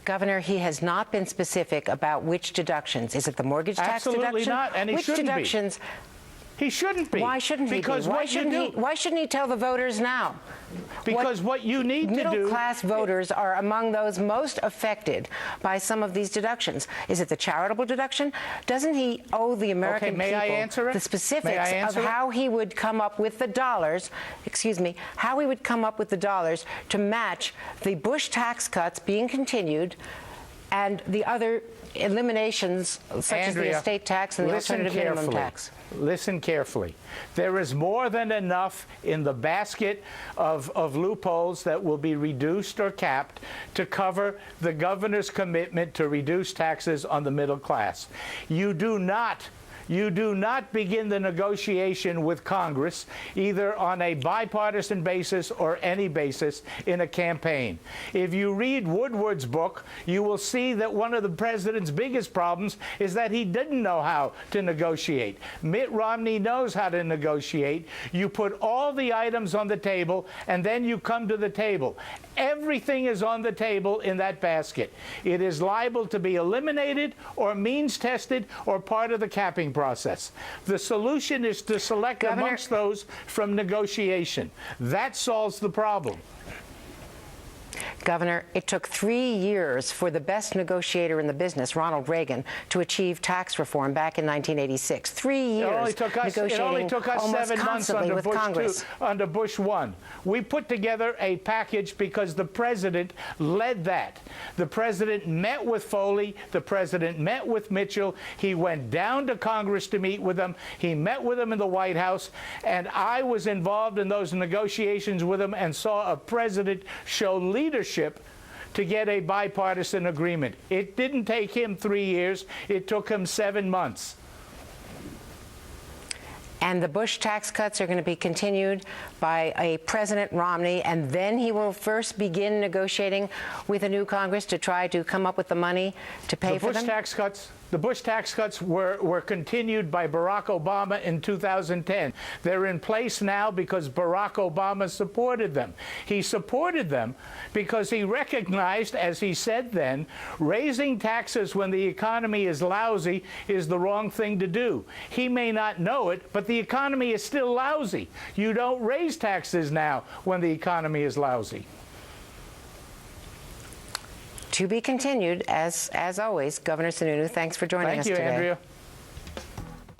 Governor, he has not been specific about which deductions. Is it the mortgage tax deduction? Absolutely not, and he which shouldn't deductions? Be. He shouldn't be. Why shouldn't he because be? Why shouldn't he tell the voters now? Because what you need to do... Middle-class voters are among those most affected by some of these deductions. Is it the charitable deduction? Doesn't he owe the American people the specifics of how he would come up with the dollars, how he would come up with the dollars to match the Bush tax cuts being continued and the other eliminations, such as the estate tax and the alternative minimum tax? Listen carefully. There is more than enough in the basket of loopholes that will be reduced or capped to cover the governor's commitment to reduce taxes on the middle class. You do not begin the negotiation with Congress either on a bipartisan basis or any basis in a campaign. If you read Woodward's book, you will see that one of the president's biggest problems is that he didn't know how to negotiate. Mitt Romney knows how to negotiate. You put all the items on the table, and then you come to the table. Everything is on the table in that basket. It is liable to be eliminated or means tested or part of the capping process. The solution is to select amongst those from negotiation. That solves the problem. Governor, it took 3 years for the best negotiator in the business, Ronald Reagan, to achieve tax reform back in 1986. 3 years. It only took us 7 months under Bush under Bush 1. We put together a package because the president led that. The president met with Foley. The president met with Mitchell. He went down to Congress to meet with them. He met with them in the White House. And I was involved in those negotiations with him and saw a president show leadership to get a bipartisan agreement. It didn't take him 3 years. It took him 7 months. And the Bush tax cuts are going to be continued by a President Romney, and then he will first begin negotiating with a new Congress to try to come up with the money to pay for them? The Bush tax cuts were continued by Barack Obama in 2010. They're in place now because Barack Obama supported them. He supported them because he recognized, as he said then, raising taxes when the economy is lousy is the wrong thing to do. He may not know it, but the economy is still lousy. You don't raise taxes now when the economy is lousy. To be continued, as always. Governor Sununu, thanks for joining us today. Thank you, Andrea.